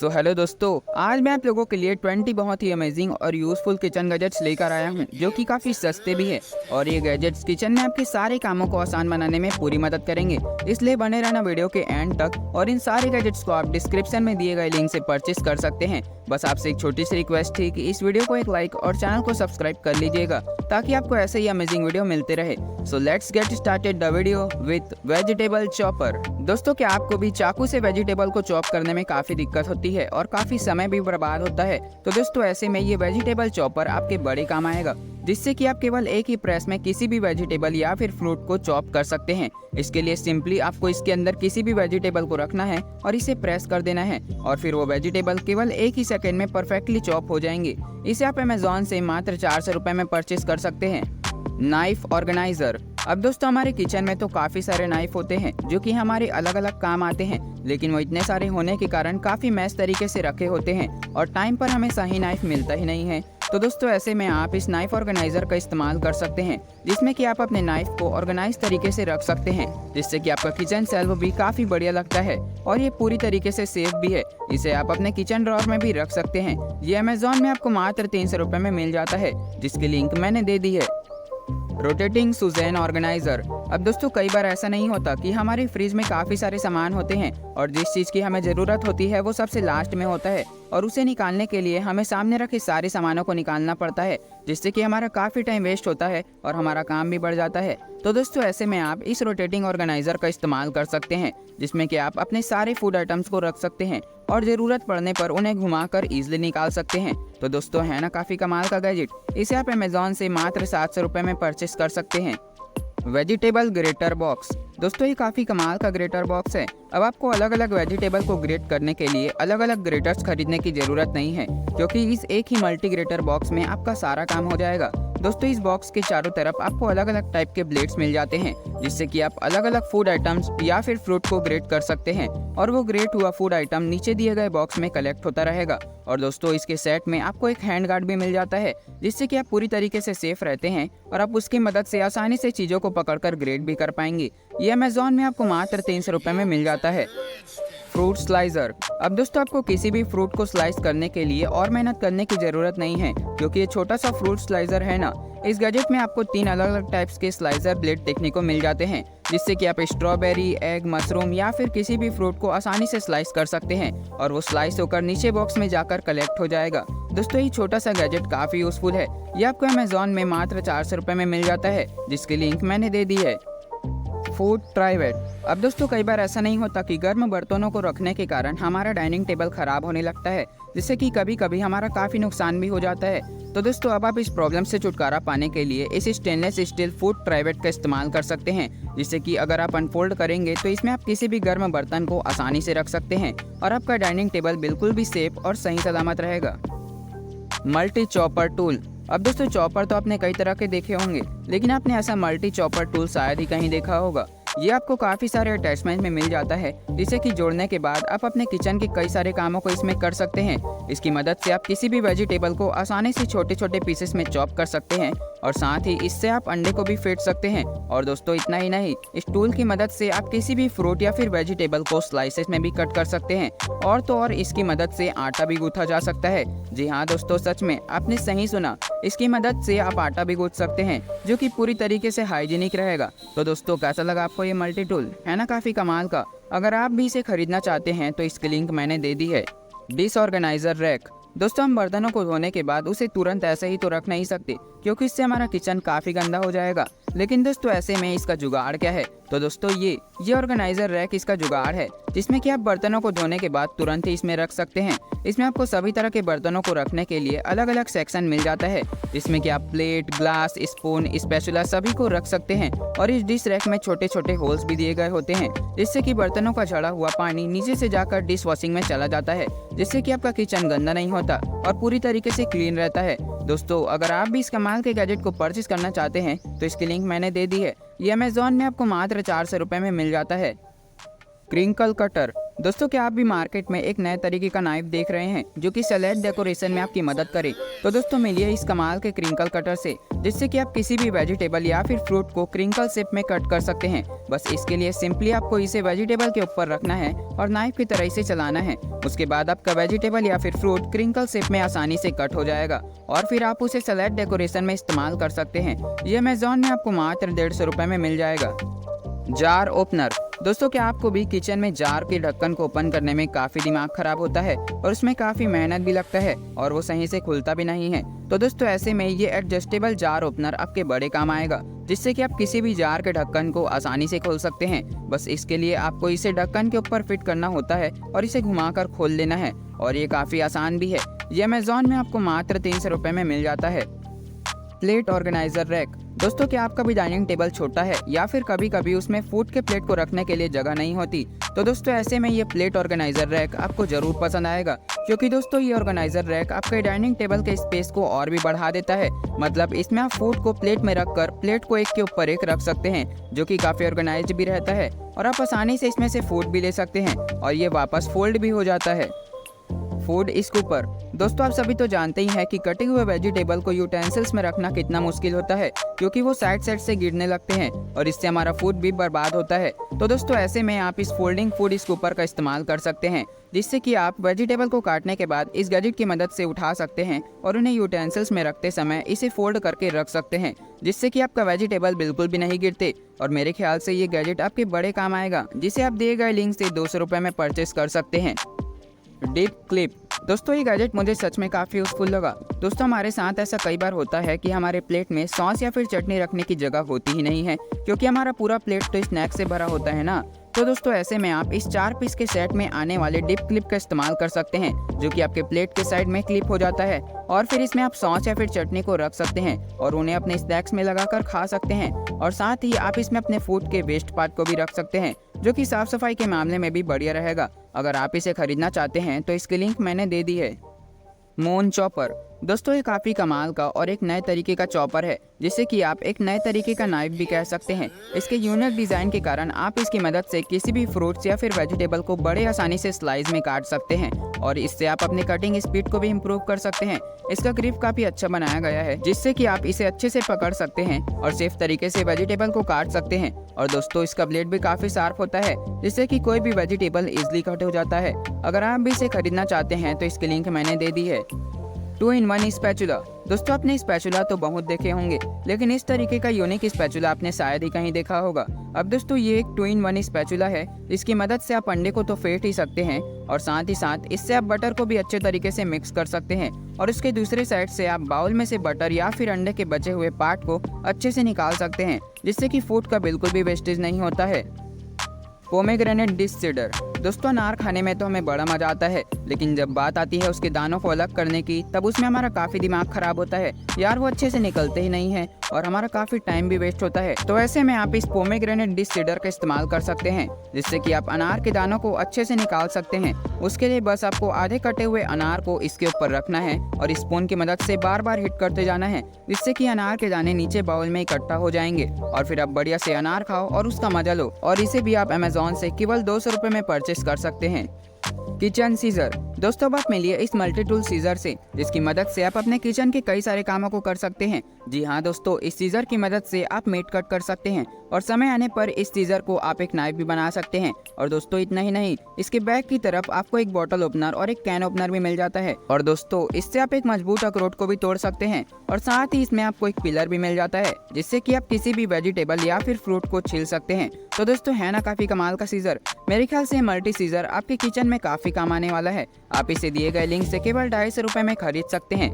Hello दोस्तों, आज मैं आप लोगों के लिए 20 बहुत ही अमेजिंग और यूजफुल किचन गैजेट्स लेकर आया हूं, जो कि काफ़ी सस्ते भी हैं। और ये गैजेट्स किचन में आपके सारे कामों को आसान बनाने में पूरी मदद करेंगे, इसलिए बने रहना वीडियो के एंड तक। और इन सारे गैजेट्स को आप डिस्क्रिप्शन में दिए गए लिंक से परचेस कर सकते हैं। बस आपसे एक छोटी सी रिक्वेस्ट थी कि इस वीडियो को एक लाइक और चैनल को सब्सक्राइब कर लीजिएगा, ताकि आपको ऐसे ही अमेजिंग वीडियो मिलते रहे। So let's get started the video with vegetable chopper. दोस्तों, क्या आपको भी चाकू से वेजिटेबल को चॉप करने में काफ़ी दिक्कत होती है और काफ़ी समय भी बर्बाद होता है? तो दोस्तों, ऐसे में ये वेजिटेबल चॉपर आपके बड़े काम आएगा, जिससे कि आप केवल एक ही प्रेस में किसी भी वेजिटेबल या फिर फ्रूट को चॉप कर सकते हैं। इसके लिए सिंपली आपको इसके अंदर किसी भी वेजिटेबल को रखना है और इसे प्रेस कर देना है, और फिर वो वेजिटेबल केवल एक ही सेकंड में परफेक्टली चॉप हो जाएंगे। इसे आप अमेज़ॉन से मात्र 400 रुपये में परचेस कर सकते हैं। Knife organiser. अब दोस्तों, हमारे किचन में तो काफ़ी सारे नाइफ होते हैं जो कि हमारे अलग अलग काम आते हैं, लेकिन वो इतने सारे होने के कारण काफ़ी मैस तरीके से रखे होते हैं और टाइम पर हमें सही नाइफ मिलता ही नहीं है। तो दोस्तों, ऐसे में आप इस नाइफ ऑर्गेनाइजर का इस्तेमाल कर सकते हैं, जिसमें कि आप अपने नाइफ को ऑर्गेनाइज तरीके से रख सकते हैं, जिससे कि आपका किचन सेल्फ भी काफ़ी बढ़िया लगता है और ये पूरी तरीके से सेफ भी है। इसे आप अपने किचन ड्रॉअर में भी रख सकते हैं। ये अमेज़ॉन में आपको मात्र 300 रुपये में मिल जाता है, जिसकी लिंक मैंने दे दी है। Rotating Susan organizer. अब दोस्तों, कई बार ऐसा नहीं होता कि हमारे फ्रिज में काफ़ी सारे सामान होते हैं और जिस चीज़ की हमें ज़रूरत होती है वो सबसे लास्ट में होता है, और उसे निकालने के लिए हमें सामने रखे सारे सामानों को निकालना पड़ता है, जिससे कि हमारा काफ़ी टाइम वेस्ट होता है और हमारा काम भी बढ़ जाता है। तो दोस्तों, ऐसे में आप इस रोटेटिंग ऑर्गेनाइजर का इस्तेमाल कर सकते हैं, जिसमें कि आप अपने सारे फूड आइटम्स को रख सकते हैं और ज़रूरत पड़ने पर उन्हें घुमाकर ईजिली निकाल सकते हैं। तो दोस्तों, है ना काफ़ी कमाल का गैजेट। इसे आप अमेज़ॉन से मात्र 700 रुपये में परचेस कर सकते हैं। Vegetable greater box. दोस्तों, ये काफ़ी कमाल का ग्रेटर बॉक्स है। अब आपको अलग अलग वेजिटेबल को ग्रेट करने के लिए अलग अलग ग्रेटर्स खरीदने की ज़रूरत नहीं है, क्योंकि इस एक ही मल्टी ग्रेटर बॉक्स में आपका सारा काम हो जाएगा। दोस्तों, इस बॉक्स के चारों तरफ आपको अलग अलग टाइप के ब्लेड्स मिल जाते हैं, जिससे कि आप अलग अलग फूड आइटम्स या फिर फ्रूट को ग्रेट कर सकते हैं, और वो ग्रेट हुआ फूड आइटम नीचे दिए गए बॉक्स में कलेक्ट होता रहेगा। और दोस्तों, इसके सेट में आपको एक हैंड गार्ड भी मिल जाता है, जिससे कि आप पूरी तरीके से सेफ रहते हैं और आप उसकी मदद से आसानी से चीज़ों को पकड़कर ग्रेट भी कर पाएंगे। ये अमेज़ॉन में आपको मात्र 300 रुपये में मिल जाता है। Fruit slicer. अब दोस्तों, आपको किसी भी फ्रूट को स्लाइस करने के लिए और मेहनत करने की ज़रूरत नहीं है, क्योंकि ये छोटा सा फ्रूट स्लाइजर है ना। इस गैजेट में आपको 3 अलग अलग टाइप्स के स्लाइजर ब्लेड देखने को मिल जाते हैं, जिससे कि आप स्ट्रॉबेरी, एग, मशरूम या फिर किसी भी फ्रूट को आसानी से स्लाइस कर सकते हैं, और वो स्लाइस होकर नीचे बॉक्स में जाकर कलेक्ट हो जाएगा। दोस्तों, ये छोटा सा गैजेट काफ़ी यूजफुल है। ये आपको अमेज़ॉन में मात्र 400 रुपये में मिल जाता है, जिसकी लिंक मैंने दे दी है। फूड ट्राइवेट। अब दोस्तों, कई बार ऐसा नहीं होता कि गर्म बर्तनों को रखने के कारण हमारा डाइनिंग टेबल खराब होने लगता है, जिससे कि कभी कभी हमारा काफ़ी नुकसान भी हो जाता है। तो दोस्तों, अब आप इस प्रॉब्लम से छुटकारा पाने के लिए इस स्टेनलेस स्टील फूड ट्राइवेट का इस्तेमाल कर सकते हैं, जिससे कि अगर आप अनफोल्ड करेंगे तो इसमें आप किसी भी गर्म बर्तन को आसानी से रख सकते हैं और आपका डाइनिंग टेबल बिल्कुल भी सेफ और सही सलामत रहेगा। Multi chopper tool. अब दोस्तों, चॉपर तो आपने कई तरह के देखे होंगे, लेकिन आपने ऐसा मल्टी चॉपर टूल शायद ही कहीं देखा होगा। ये आपको काफ़ी सारे अटैचमेंट में मिल जाता है, जिसे कि जोड़ने के बाद आप अपने किचन के कई सारे कामों को इसमें कर सकते हैं। इसकी मदद से आप किसी भी वेजिटेबल को आसानी से छोटे छोटे पीसेस में चॉप कर सकते हैं, और साथ ही इससे आप अंडे को भी फेंट सकते हैं। और दोस्तों, इतना ही नहीं, इस टूल की मदद से आप किसी भी फ्रूट या फिर वेजिटेबल को स्लाइसेस में भी कट कर सकते हैं, और तो और इसकी मदद से आटा भी गूंथा जा सकता है। जी हाँ दोस्तों, सच में आपने सही सुना, इसकी मदद से आप आटा भी गूंथ सकते हैं, जो कि पूरी तरीके से हाइजीनिक रहेगा। तो दोस्तों, कैसा लगा आपको ये मल्टी टूल? है ना काफ़ी कमाल का। अगर आप भी इसे खरीदना चाहते हैं तो इसकी लिंक मैंने दे दी है। Dish organiser rack. दोस्तों, हम बर्तनों को धोने के बाद उसे तुरंत ऐसे ही तो रख नहीं सकते, क्योंकि इससे हमारा किचन काफ़ी गंदा हो जाएगा। लेकिन दोस्तों, ऐसे में इसका जुगाड़ क्या है? तो दोस्तों, ये ऑर्गेनाइजर रैक इसका जुगाड़ है, जिसमें कि आप बर्तनों को धोने के बाद तुरंत ही इसमें रख सकते हैं। इसमें आपको सभी तरह के बर्तनों को रखने के लिए अलग अलग सेक्शन मिल जाता है, जिसमें कि आप प्लेट, ग्लास, स्पून, स्पैचुला सभी को रख सकते हैं। और इस डिश रैक में छोटे छोटे होल्स भी दिए गए होते हैं, जिससे कि बर्तनों का झड़ा हुआ पानी नीचे से जाकर डिश वॉशिंग में चला जाता है, जिससे कि आपका किचन गंदा नहीं होता और पूरी तरीके से क्लीन रहता है। दोस्तों, अगर आप भी इस कमाल के गैजेट को परचेस करना चाहते हैं तो इसकी लिंक मैंने दे दी है। ये अमेज़ॉन में आपको मात्र 400 रुपये में मिल जाता है। Crinkle cutter. दोस्तों क्या आप भी मार्केट में एक नए तरीके का नाइफ देख रहे हैं जो कि सैलेड डेकोरेशन में आपकी मदद करे? तो दोस्तों मिलिए इस कमाल के क्रिंकल कटर से, जिससे कि आप किसी भी वेजिटेबल या फिर फ्रूट को क्रिंकल शेप में कट कर सकते हैं। बस इसके लिए सिंपली आपको इसे वेजिटेबल के ऊपर रखना है और नाइफ की तरह इसे चलाना है। उसके बाद आपका वेजिटेबल या फिर फ्रूट क्रिंकल शेप में आसानी से कट हो जाएगा और फिर आप उसे सैलेड डेकोरेशन में इस्तेमाल कर सकते हैं। ये अमेज़ॉन में आपको मात्र 150 रुपये में मिल जाएगा। Jar opener. दोस्तों क्या आपको भी किचन में जार के ढक्कन को ओपन करने में काफ़ी दिमाग खराब होता है और उसमें काफ़ी मेहनत भी लगता है और वो सही से खुलता भी नहीं है? तो दोस्तों ऐसे में ये एडजस्टेबल जार ओपनर आपके बड़े काम आएगा, जिससे कि आप किसी भी जार के ढक्कन को आसानी से खोल सकते हैं। बस इसके लिए आपको इसे ढक्कन के ऊपर फिट करना होता है और इसे घुमाकर खोल लेना है और ये काफ़ी आसान भी है। ये अमेज़ॉन में आपको मात्र 300 रुपये में मिल जाता है। Plate organiser rack. दोस्तों क्या आपका भी डाइनिंग टेबल छोटा है या फिर कभी कभी उसमें फूड के प्लेट को रखने के लिए जगह नहीं होती? तो दोस्तों ऐसे में ये प्लेट ऑर्गेनाइजर रैक आपको जरूर पसंद आएगा, क्योंकि दोस्तों ये ऑर्गेनाइजर रैक आपके डाइनिंग टेबल के स्पेस को और भी बढ़ा देता है। मतलब इसमें आप फूड को प्लेट में रखकर प्लेट को एक के ऊपर एक रख सकते हैं, जो कि काफ़ी ऑर्गेनाइज्ड भी रहता है और आप आसानी से इसमें से फूड भी ले सकते हैं और ये वापस फोल्ड भी हो जाता है। Food scooper. दोस्तों आप सभी तो जानते ही हैं कि कटे हुए वेजिटेबल को यूटेंसिल्स में रखना कितना मुश्किल होता है, क्योंकि वो साइड साइड से गिरने लगते हैं और इससे हमारा फूड भी बर्बाद होता है। तो दोस्तों ऐसे में आप इस फोल्डिंग फूड स्कूपर का इस्तेमाल कर सकते हैं, जिससे कि आप वेजिटेबल को काटने के बाद इस गैजेट की मदद से उठा सकते हैं और उन्हें यूटेंसिल्स में रखते समय इसे फोल्ड करके रख सकते हैं, जिससे कि आपका वेजिटेबल बिल्कुल भी नहीं गिरते। और मेरे ख्याल से ये गैजेट आपके बड़े काम आएगा, जिसे आप दिए गए लिंक से 200 रुपये में परचेस कर सकते हैं। Dip clip. दोस्तों ये गैजेट मुझे सच में काफ़ी यूजफुल लगा। दोस्तों हमारे साथ ऐसा कई बार होता है कि हमारे प्लेट में सॉस या फिर चटनी रखने की जगह होती ही नहीं है, क्योंकि हमारा पूरा प्लेट तो स्नैक्स से भरा होता है ना। तो दोस्तों ऐसे में आप इस 4 पीस के सेट में आने वाले डिप क्लिप का इस्तेमाल कर सकते हैं, जो कि आपके प्लेट के साइड में क्लिप हो जाता है और फिर इसमें आप सॉस या फिर चटनी को रख सकते हैं और उन्हें अपने स्नैक्स में लगाकर खा सकते हैं। और साथ ही आप इसमें अपने फूड के वेस्ट पार्ट को भी रख सकते हैं, जो कि साफ सफाई के मामले में भी बढ़िया रहेगा। अगर आप इसे खरीदना चाहते हैं तो इसकी लिंक मैंने दे दी है। Moon chopper. दोस्तों ये काफ़ी कमाल का और एक नए तरीके का चॉपर है, जिससे कि आप एक नए तरीके का नाइफ भी कह सकते हैं। इसके यूनिक डिज़ाइन के कारण आप इसकी मदद से किसी भी फ्रूट्स या फिर वेजिटेबल को बड़े आसानी से स्लाइस में काट सकते हैं और इससे आप अपनी कटिंग स्पीड को भी इम्प्रूव कर सकते हैं। इसका ग्रिप काफ़ी अच्छा बनाया गया है, जिससे कि आप इसे अच्छे से पकड़ सकते हैं और सेफ तरीके से वेजिटेबल को काट सकते हैं। और दोस्तों इसका ब्लेड भी काफ़ी शार्प होता है, जिससे कि कोई भी वेजिटेबल इजीली कट हो जाता है। अगर आप भी इसे खरीदना चाहते हैं तो इसकी लिंक मैंने दे दी है। 2-in-1 spatula. दोस्तों आपने स्पैचुला तो बहुत देखे होंगे, लेकिन इस तरीके का यूनिक स्पैचुला आपने शायद ही कहीं देखा होगा। अब दोस्तों ये एक 2-in-1 स्पैचुला है, इसकी मदद से आप अंडे को तो फेंट ही सकते हैं और साथ ही साथ इससे आप बटर को भी अच्छे तरीके से मिक्स कर सकते हैं और उसके दूसरे साइड से आप बाउल में से बटर या फिर अंडे के बचे हुए पार्ट को अच्छे से निकाल सकते हैं, जिससे कि फूड का बिल्कुल भी वेस्टेज नहीं होता है। Pomegranate dish cedar. दोस्तों अनार खाने में तो हमें बड़ा मजा आता है, लेकिन जब बात आती है उसके दानों को अलग करने की, तब उसमें हमारा काफ़ी दिमाग खराब होता है यार, वो अच्छे से निकलते ही नहीं है और हमारा काफ़ी टाइम भी वेस्ट होता है। तो ऐसे में आप इस पोमेग्रेनेट डिश सीडर का इस्तेमाल कर सकते हैं, जिससे कि आप अनार के दानों को अच्छे से निकाल सकते हैं। उसके लिए बस आपको आधे कटे हुए अनार को इसके ऊपर रखना है और स्पून की मदद से बार बार हिट करते जाना है, जिससे कि अनार के दाने नीचे बाउल में इकट्ठा हो जाएंगे और फिर आप बढ़िया से अनार खाओ और उसका मजा लो। और इसे भी आप अमेज़ॉन से केवल 200 रुपये में परचेस कर सकते हैं। Kitchen scissor. दोस्तों अब आप मिलिए इस मल्टी टूल सीजर से, जिसकी मदद से आप अपने किचन के कई सारे कामों को कर सकते हैं। जी हाँ दोस्तों, इस सीजर की मदद से आप मीट कट कर सकते हैं और समय आने पर इस सीजर को आप एक नाइफ भी बना सकते हैं। और दोस्तों इतना ही नहीं, इसके बैक की तरफ आपको एक बॉटल ओपनर और एक कैन ओपनर भी मिल जाता है और दोस्तों इससे आप एक मजबूत अखरोट को भी तोड़ सकते हैं और साथ ही इसमें आपको एक पिलर भी मिल जाता है, जिससे कि आप किसी भी वेजिटेबल या फिर फ्रूट को छील सकते हैं। तो दोस्तों है ना काफ़ी कमाल का सीजर। मेरे ख्याल से मल्टी सीजर आपके किचन में काफ़ी काम आने वाला है। आप इसे दिए गए लिंक से केवल 250 रुपये में खरीद सकते हैं।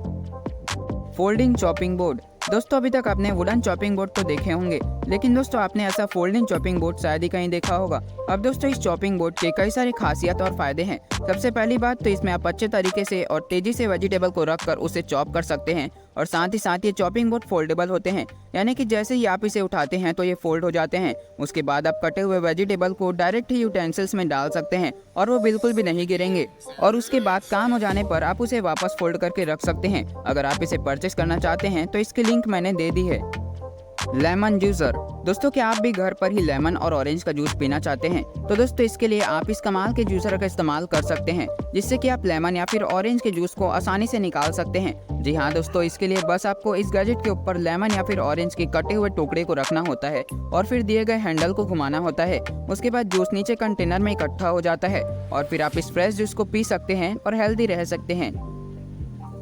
Folding chopping board. दोस्तों अभी तक आपने वुडन चॉपिंग बोर्ड तो देखे होंगे, लेकिन दोस्तों आपने ऐसा फोल्डिंग चॉपिंग बोर्ड शायद ही कहीं देखा होगा। अब दोस्तों इस चॉपिंग बोर्ड के कई सारी खासियत और फायदे हैं। सबसे पहली बात तो इसमें आप अच्छे तरीके से और तेजी से वेजिटेबल को रखकर उसे चॉप कर सकते हैं और साथ ही साथ ये चॉपिंग बोर्ड फोल्डेबल होते हैं, यानी कि जैसे ही आप इसे उठाते हैं तो ये फोल्ड हो जाते हैं। उसके बाद आप कटे हुए वेजिटेबल को डायरेक्ट ही यूटेंसिल्स में डाल सकते हैं और वो बिल्कुल भी नहीं गिरेंगे और उसके बाद काम हो जाने पर आप उसे वापस फोल्ड करके रख सकते हैं। अगर आप इसे परचेस करना चाहते हैं तो इसकी लिंक मैंने दे दी है। Lemon juicer. दोस्तों क्या आप भी घर पर ही लेमन और ऑरेंज का जूस पीना चाहते हैं? तो दोस्तों इसके लिए आप इस कमाल के जूसर का इस्तेमाल कर सकते हैं, जिससे कि आप लेमन या फिर ऑरेंज के जूस को आसानी से निकाल सकते हैं। जी हाँ दोस्तों, इसके लिए बस आपको इस गैजेट के ऊपर लेमन या फिर ऑरेंज के कटे हुए टुकड़े को रखना होता है और फिर दिए गए हैंडल को घुमाना होता है। उसके बाद जूस नीचे कंटेनर में इकट्ठा हो जाता है और फिर आप इस फ्रेश जूस को पी सकते हैं और हेल्दी रह सकते हैं।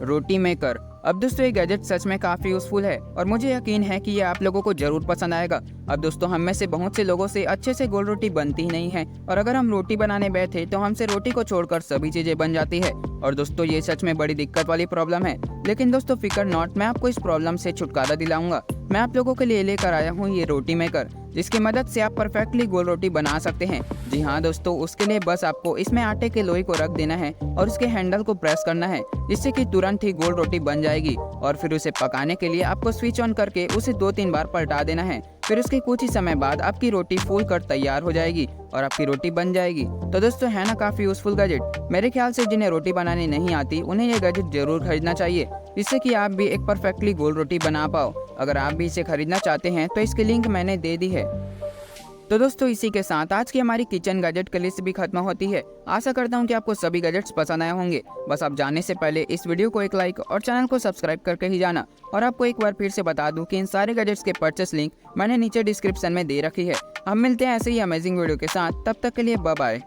रोटी मेकर। अब दोस्तों ये गैजेट सच में काफ़ी यूज़फुल है और मुझे यकीन है कि ये आप लोगों को ज़रूर पसंद आएगा। अब दोस्तों हम में से बहुत से लोगों से अच्छे से गोल रोटी बनती ही नहीं है और अगर हम रोटी बनाने बैठे तो हमसे रोटी को छोड़कर सभी चीज़ें बन जाती है और दोस्तों ये सच में बड़ी दिक्कत वाली प्रॉब्लम है। लेकिन दोस्तों फिकर नॉट, मैं आपको इस प्रॉब्लम से छुटकारा दिलाऊंगा। मैं आप लोगों के लिए लेकर आया हूँ ये रोटी मेकर, जिसकी मदद से आप परफेक्टली गोल रोटी बना सकते हैं। जी हाँ दोस्तों, उसके लिए बस आपको इसमें आटे के लोई को रख देना है और उसके हैंडल को प्रेस करना है, जिससे कि तुरंत ही गोल रोटी बन जाएगी और फिर उसे पकाने के लिए आपको स्विच ऑन करके उसे 2-3 बार पलटा देना है। फिर उसके कुछ ही समय बाद आपकी रोटी फूल कर तैयार हो जाएगी और आपकी रोटी बन जाएगी। तो दोस्तों है ना काफ़ी यूज़फुल गैजेट। मेरे ख्याल से जिन्हें रोटी बनाने नहीं आती उन्हें ये गैजेट जरूर खरीदना चाहिए, जिससे कि आप भी एक परफेक्टली गोल रोटी बना पाओ। अगर आप भी इसे खरीदना चाहते हैं तो इसकी लिंक मैंने दे दी है। तो दोस्तों इसी के साथ आज की हमारी किचन गैजेट की लिस्ट भी खत्म होती है। आशा करता हूँ कि आपको सभी गैजेट्स पसंद आए होंगे। बस आप जाने से पहले इस वीडियो को एक लाइक और चैनल को सब्सक्राइब करके ही जाना। और आपको एक बार फिर से बता दूं कि इन सारे गैजेट्स के परचेस लिंक मैंने नीचे डिस्क्रिप्शन में दे रखी है। हम मिलते हैं ऐसे ही अमेजिंग वीडियो के साथ, तब तक के लिए बाय बाय।